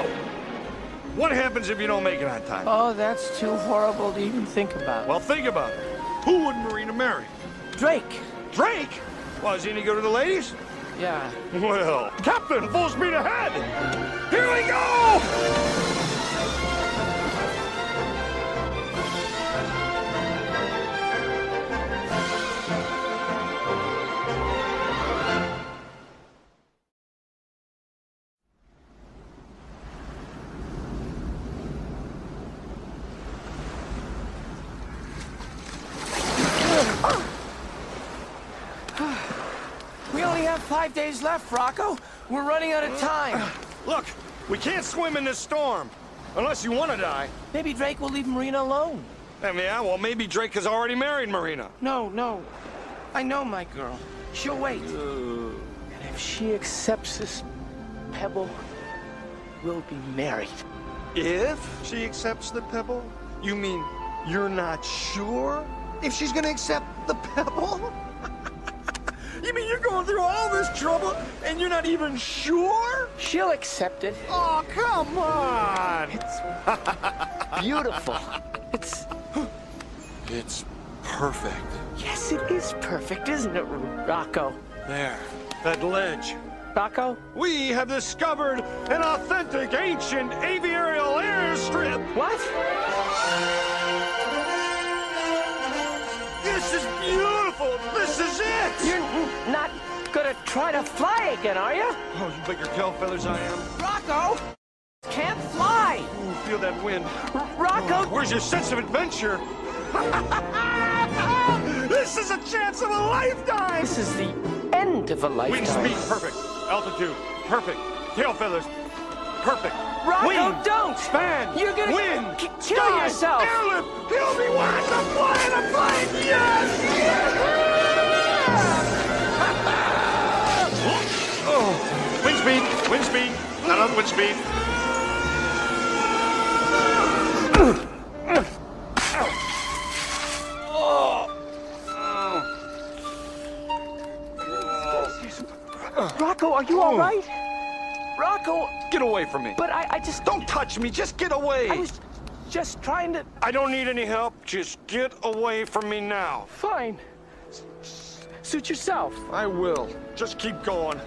Go! What happens if you don't make it on time? Oh, that's too horrible to even think about. Well, think about it. Who would Marina marry? Drake. Drake? Well, is he any good to the ladies? Yeah. Well, Captain, full speed ahead! Here we go! We only have 5 days left, Rocco. We're running out of time. Look, we can't swim in this storm. Unless you want to die. Maybe Drake will leave Marina alone. Yeah, well, maybe Drake has already married Marina. No. I know my girl. She'll wait. And if she accepts this Pebble, we'll be married. If she accepts the Pebble? You mean you're not sure if she's gonna accept the Pebble? You mean you're going through all this trouble and you're not even sure? She'll accept it. Oh, come on! It's beautiful. It's perfect. Yes, it is perfect, isn't it, Rocco? There, that ledge. Rocco? We have discovered an authentic ancient aviarial airstrip. What? This is beautiful. This is it. You're not gonna try to fly again, are you? Oh, you bet your tail feathers I am. Rocco! Can't fly! Ooh, feel that wind. Rocco! Oh, where's your sense of adventure? This is a chance of a lifetime! This is the end of a lifetime. Wing speed, perfect. Altitude, perfect. Tail feathers, perfect. Rocco, Wing, don't! span, You're gonna wind, kill sky, yourself! Airlift, Hubie, watch the plane, a plane, yes! Oh, wind speed, not on wind speed. Rocco, are you all right? Rocco! Get away from me. But I just... Don't touch me, just get away. I was just trying to... I don't need any help, just get away from me now. Fine. Suit yourself. I will. Just keep going.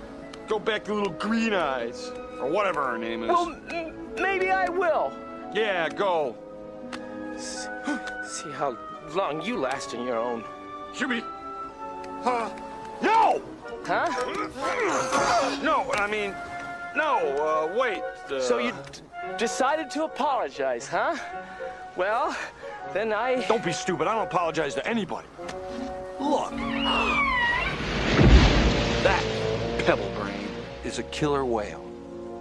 Go back to little Green Eyes, or whatever her name is. Well, maybe I will. Yeah, go. See how long you last on your own. Chubby. No! Huh? No, I mean, no, wait. So you decided to apologize, huh? Well, then I... Don't be stupid. I don't apologize to anybody. Look. That Pebble Brain is a killer whale.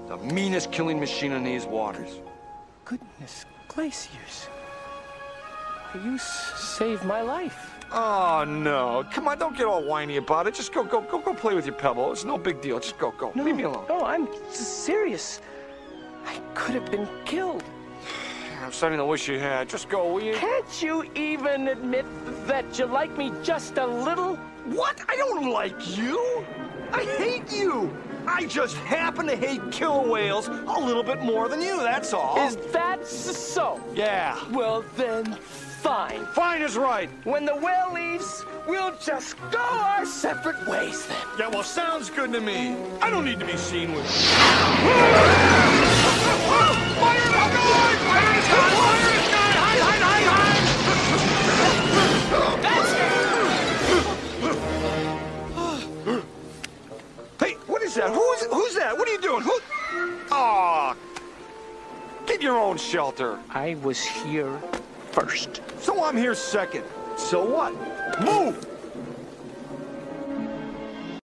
The meanest killing machine in these waters. Goodness glaciers. You saved my life. Oh, no. Come on, don't get all whiny about it. Just go play with your Pebble. It's no big deal. Just go. No, leave me alone. No, I'm serious. I could have been killed. I'm starting to wish you had. Just go, will you? Can't you even admit that you like me just a little? What? I don't like you. I hate you. I just happen to hate killer whales a little bit more than you, that's all. Is that so? Yeah. Well, then, fine. Fine is right. When the whale leaves, we'll just go our separate ways then. Yeah, well, sounds good to me. I don't need to be seen with... Fire in the sky! Fire in the sky! Fire in the sky! Hide! That's it! Hey, what is that? Who's that? What are you doing? Who? Aw, get your own shelter. I was here first. So I'm here second. So what? Move!